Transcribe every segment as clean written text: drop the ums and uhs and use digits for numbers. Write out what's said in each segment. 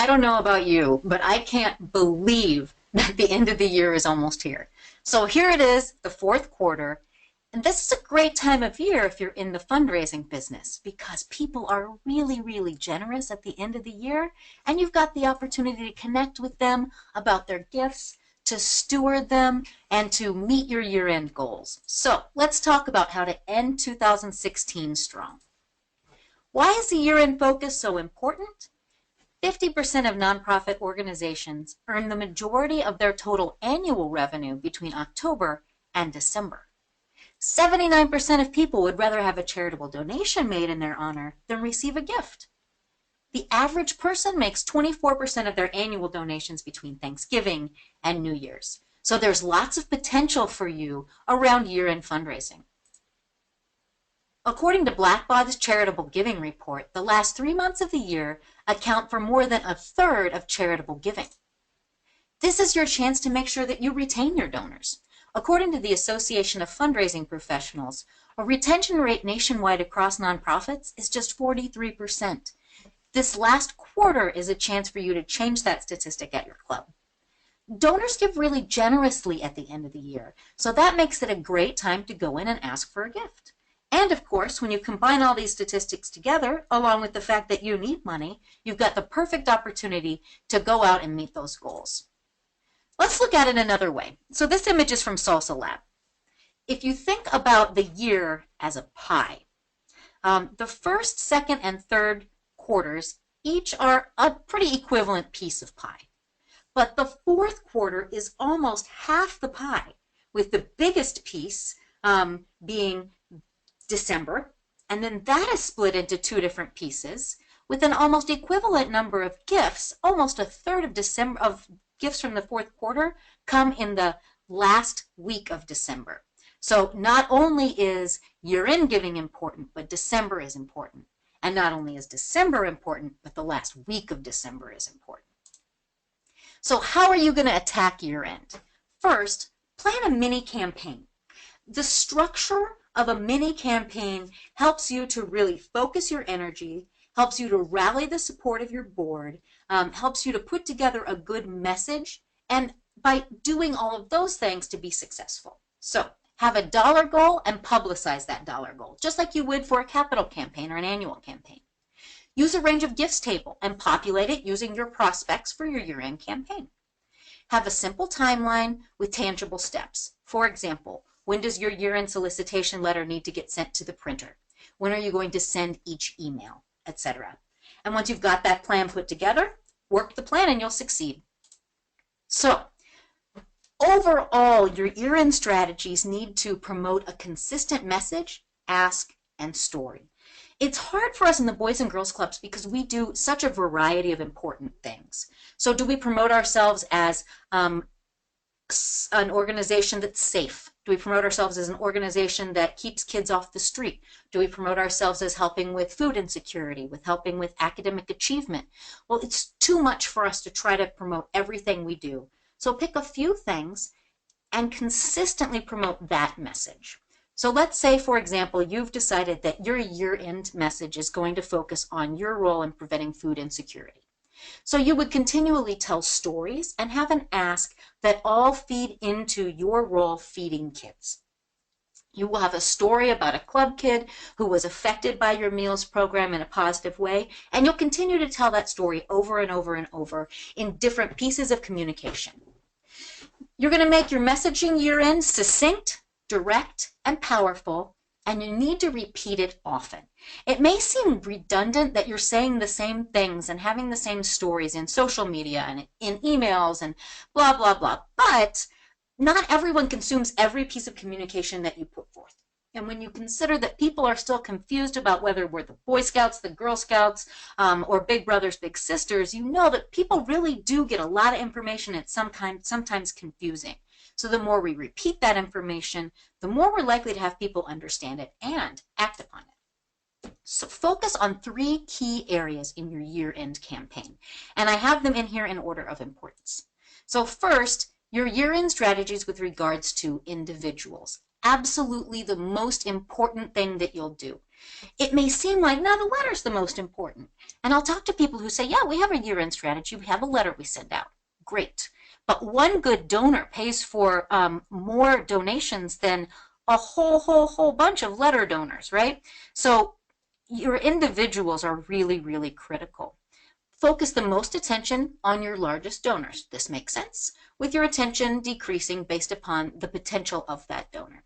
I don't know about you, but I can't believe that the end of the year is almost here. So here it is, the fourth quarter. And this is a great time of year if you're in the fundraising business because people are really, really generous at the end of the year. And you've got the opportunity to connect with them about their gifts, to steward them, and to meet your year-end goals. So let's talk about how to end 2016 strong. Why is the year-end focus so important? 50% of nonprofit organizations earn the majority of their total annual revenue between October and December. 79% of people would rather have a charitable donation made in their honor than receive a gift. The average person makes 24% of their annual donations between Thanksgiving and New Year's. So there's lots of potential for you around year-end fundraising. According to Blackbaud's Charitable Giving Report, the last 3 months of the year account for more than a third of charitable giving. This is your chance to make sure that you retain your donors. According to the Association of Fundraising Professionals, a retention rate nationwide across nonprofits is just 43%. This last quarter is a chance for you to change that statistic at your club. Donors give really generously at the end of the year, so that makes it a great time to go in and ask for a gift. And of course, when you combine all these statistics together, along with the fact that you need money, you've got the perfect opportunity to go out and meet those goals. Let's look at it another way. So this image is from Salsa Lab. If you think about the year as a pie, the first, second, and third quarters each are a pretty equivalent piece of pie. But the fourth quarter is almost half the pie, with the biggest piece being December, and then that is split into 2 different pieces with an almost equivalent number of gifts. Almost a third of gifts from the fourth quarter come in the last week of December. So not only is year-end giving important, but December is important. And not only is December important, but the last week of December is important. So how are you going to attack year-end? First, plan a mini campaign. The structure of a mini campaign helps you to really focus your energy, helps you to rally the support of your board, helps you to put together a good message, and by doing all of those things to be successful. So have a dollar goal and publicize that dollar goal, just like you would for a capital campaign or an annual campaign. Use a range of gifts table and populate it using your prospects for your year-end campaign. Have a simple timeline with tangible steps. For example, when does your year-end solicitation letter need to get sent to the printer? When are you going to send each email, etc.? And once you've got that plan put together, work the plan and you'll succeed. So, overall, your year-end strategies need to promote a consistent message, ask, and story. It's hard for us in the Boys and Girls Clubs because we do such a variety of important things. So do we promote ourselves as an organization that's safe? Do we promote ourselves as an organization that keeps kids off the street? Do we promote ourselves as helping with food insecurity, with helping with academic achievement? Well, it's too much for us to try to promote everything we do. So pick a few things and consistently promote that message. So let's say, for example, you've decided that your year-end message is going to focus on your role in preventing food insecurity. So you would continually tell stories and have an ask that all feed into your role feeding kids. You will have a story about a club kid who was affected by your meals program in a positive way, and you'll continue to tell that story over and over and over in different pieces of communication. You're going to make your messaging year-end succinct, direct, and powerful, and you need to repeat it often. It may seem redundant that you're saying the same things and having the same stories in social media and in emails and blah, blah, blah, but not everyone consumes every piece of communication that you put forth. And when you consider that people are still confused about whether we're the Boy Scouts, the Girl Scouts, or Big Brothers, Big Sisters, you know that people really do get a lot of information. It's sometimes confusing. So the more we repeat that information, the more we're likely to have people understand it and act upon it. So focus on 3 key areas in your year-end campaign. And I have them in here in order of importance. So first, your year-end strategies with regards to individuals. Absolutely the most important thing that you'll do. It may seem like, no, the letter's the most important. And I'll talk to people who say, yeah, we have a year-end strategy. We have a letter we send out. Great. But one good donor pays for more donations than a whole bunch of letter donors, right? So your individuals are really, really critical. Focus the most attention on your largest donors. This makes sense, with your attention decreasing based upon the potential of that donor.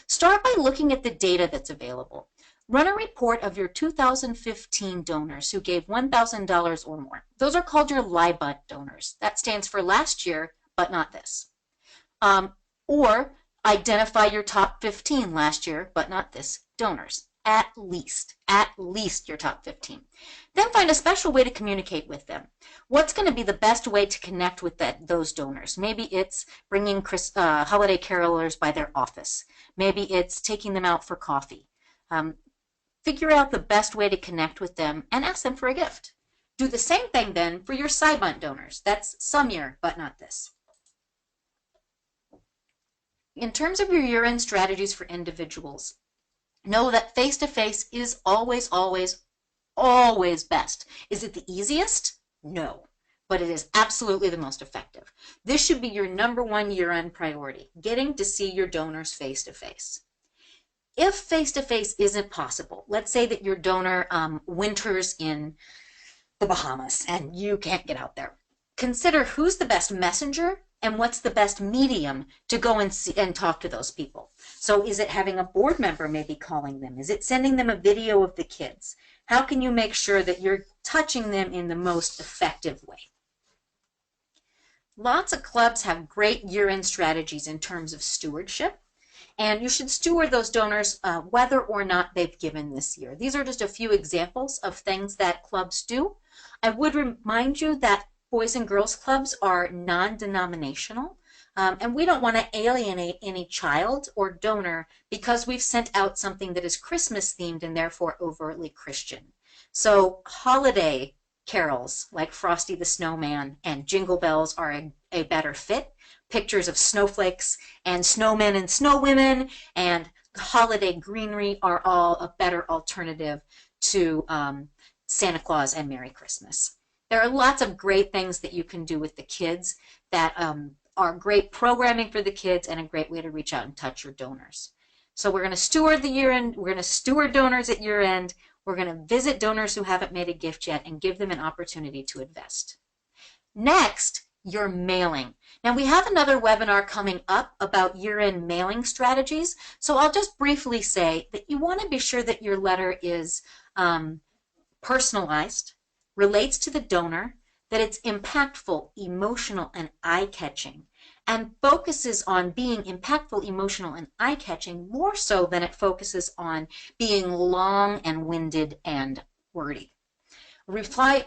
Start by looking at the data that's available. Run a report of your 2015 donors who gave $1,000 or more. Those are called your LIBUT donors. That stands for last year, but not this. Or identify your top 15 last year, but not this, donors. At least your top 15. Then find a special way to communicate with them. What's going to be the best way to connect with those donors? Maybe it's bringing holiday carolers by their office. Maybe it's taking them out for coffee. Figure out the best way to connect with them and ask them for a gift. Do the same thing then for your SciBunt donors. That's some year, but not this. In terms of your year-end strategies for individuals, know that face-to-face is always best. Is it the easiest? No, but it is absolutely the most effective. This should be your #1 year-end priority, getting to see your donors face-to-face. If face-to-face isn't possible, let's say that your donor winters in the Bahamas and you can't get out there, consider who's the best messenger and what's the best medium to go and see and talk to those people. So is it having a board member maybe calling them? Is it sending them a video of the kids? How can you make sure that you're touching them in the most effective way? Lots of clubs have great year-end strategies in terms of stewardship, and you should steward those donors whether or not they've given this year. These are just a few examples of things that clubs do. I would remind you that Boys and Girls Clubs are non-denominational, and we don't want to alienate any child or donor because we've sent out something that is Christmas themed and therefore overtly Christian. So holiday carols like Frosty the Snowman and Jingle Bells are a better fit. Pictures of snowflakes and snowmen and snowwomen and holiday greenery are all a better alternative to Santa Claus and Merry Christmas. There are lots of great things that you can do with the kids that are great programming for the kids and a great way to reach out and touch your donors. So we're going to steward the year end. We're going to steward donors at year end. We're going to visit donors who haven't made a gift yet and give them an opportunity to invest. Next, your mailing. Now we have another webinar coming up about year-end mailing strategies. So I'll just briefly say that you want to be sure that your letter is personalized, relates to the donor, that it's impactful, emotional, and eye-catching, and focuses on being impactful, emotional, and eye-catching more so than it focuses on being long and winded and wordy. Reply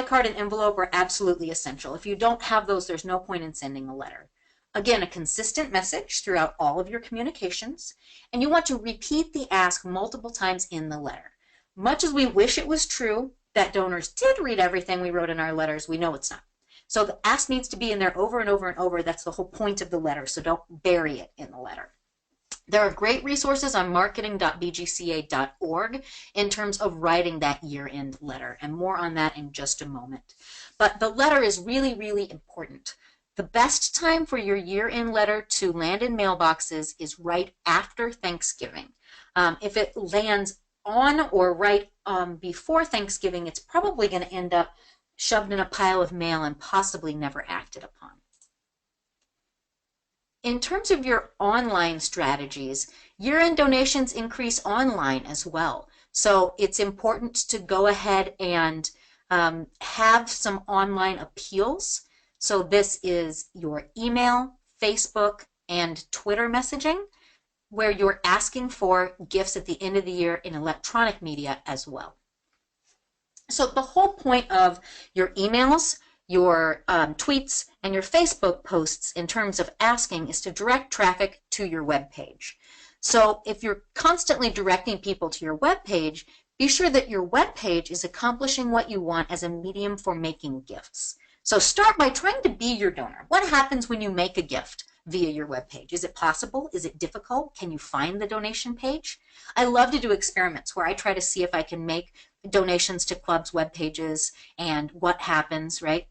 card and envelope are absolutely essential. If you don't have those, there's no point in sending a letter. Again, a consistent message throughout all of your communications, and you want to repeat the ask multiple times in the letter. Much as we wish it was true that donors did read everything we wrote in our letters, we know it's not. So the ask needs to be in there over and over and over. That's the whole point of the letter, so don't bury it in the letter. There are great resources on marketing.bgca.org in terms of writing that year-end letter, and more on that in just a moment. But the letter is really, really important. The best time for your year-end letter to land in mailboxes is right after Thanksgiving. If it lands on or right before Thanksgiving, it's probably going to end up shoved in a pile of mail and possibly never acted upon. In terms of your online strategies, year-end donations increase online as well. So it's important to go ahead and have some online appeals. So this is your email, Facebook, and Twitter messaging, where you're asking for gifts at the end of the year in electronic media as well. So the whole point of your emails, your tweets, and your Facebook posts in terms of asking is to direct traffic to your web page. So if you're constantly directing people to your web page, be sure that your web page is accomplishing what you want as a medium for making gifts. So start by trying to be your donor. What happens when you make a gift? via your webpage? Is it possible? Is it difficult? Can you find the donation page? I love to do experiments where I try to see if I can make donations to clubs' web pages and what happens, right?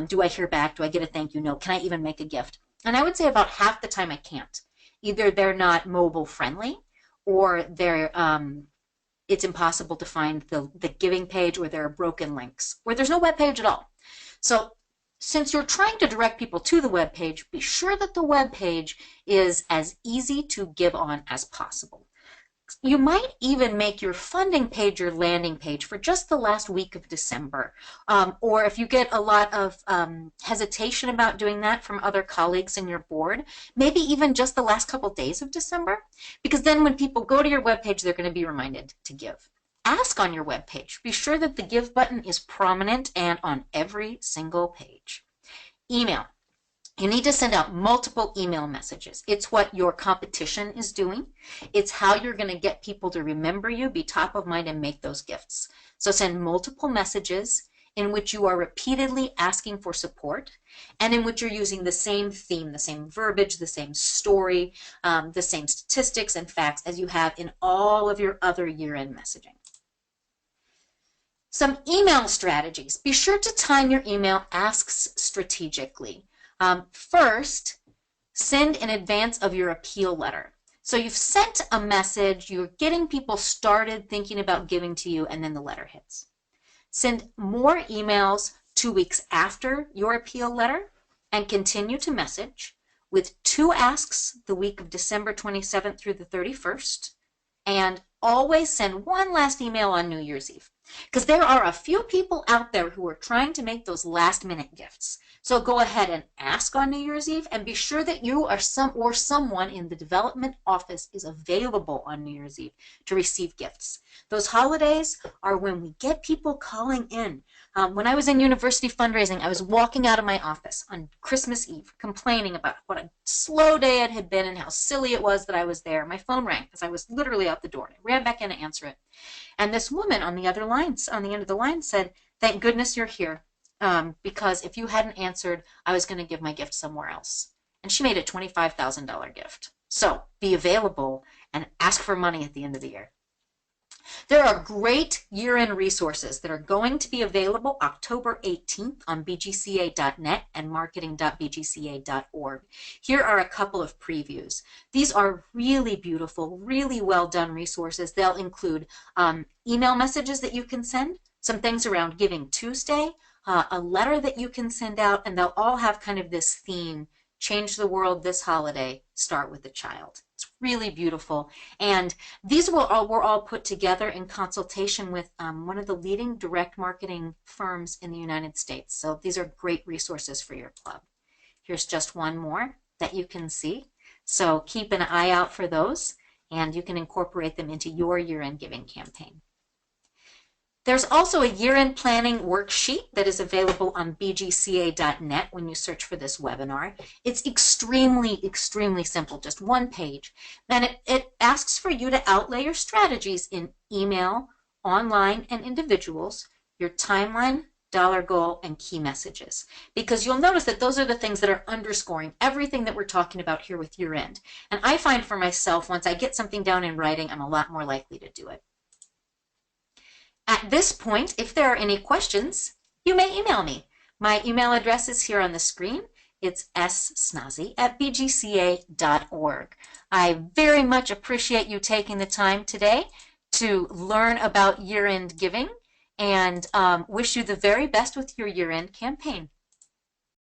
Do I hear back? Do I get a thank you note? Can I even make a gift? And I would say about half the time I can't. Either they're not mobile friendly, or it's impossible to find the giving page, or there are broken links, or there's no web page at all. So since you're trying to direct people to the web page, be sure that the web page is as easy to give on as possible. You might even make your funding page your landing page for just the last week of December. Or if you get a lot of hesitation about doing that from other colleagues in your board, maybe even just the last couple days of December, because then when people go to your webpage, they're going to be reminded to give. Ask on your webpage. Be sure that the give button is prominent and on every single page. Email. You need to send out multiple email messages. It's what your competition is doing. It's how you're going to get people to remember you, be top of mind, and make those gifts. So send multiple messages in which you are repeatedly asking for support, and in which you're using the same theme, the same verbiage, the same story, the same statistics and facts as you have in all of your other year-end messaging. Some email strategies. Be sure to time your email asks strategically. First, send in advance of your appeal letter. So you've sent a message, you're getting people started thinking about giving to you, and then the letter hits. Send more emails 2 weeks after your appeal letter, and continue to message with 2 asks the week of December 27th through the 31st, and always send one last email on New Year's Eve. Because there are a few people out there who are trying to make those last-minute gifts. So go ahead and ask on New Year's Eve, and be sure that you are someone in the development office is available on New Year's Eve to receive gifts. Those holidays are when we get people calling in. When I was in university fundraising, I was walking out of my office on Christmas Eve complaining about what a slow day it had been and how silly it was that I was there. My phone rang because I was literally out the door. I ran back in to answer it. And this woman on the end of the line said, "Thank goodness you're here. Because if you hadn't answered, I was going to give my gift somewhere else." And she made a $25,000 gift. So be available and ask for money at the end of the year. There are great year-end resources that are going to be available October 18th on bgca.net and marketing.bgca.org. Here are a couple of previews. These are really beautiful, really well done resources. They'll include email messages that you can send, some things around Giving Tuesday, a letter that you can send out, and they'll all have kind of this theme: change the world this holiday, start with the child. It's really beautiful. And these were all put together in consultation with one of the leading direct marketing firms in the United States. So these are great resources for your club. Here's just one more that you can see. So keep an eye out for those, and you can incorporate them into your year-end giving campaign. There's also a year-end planning worksheet that is available on bgca.net when you search for this webinar. It's extremely, extremely simple, just one page. And it asks for you to outlay your strategies in email, online, and individuals, your timeline, dollar goal, and key messages. Because you'll notice that those are the things that are underscoring everything that we're talking about here with year-end. And I find for myself, once I get something down in writing, I'm a lot more likely to do it. At this point, if there are any questions, you may email me. My email address is here on the screen. It's ssnazzy@bgca.org. I very much appreciate you taking the time today to learn about year-end giving, and wish you the very best with your year-end campaign.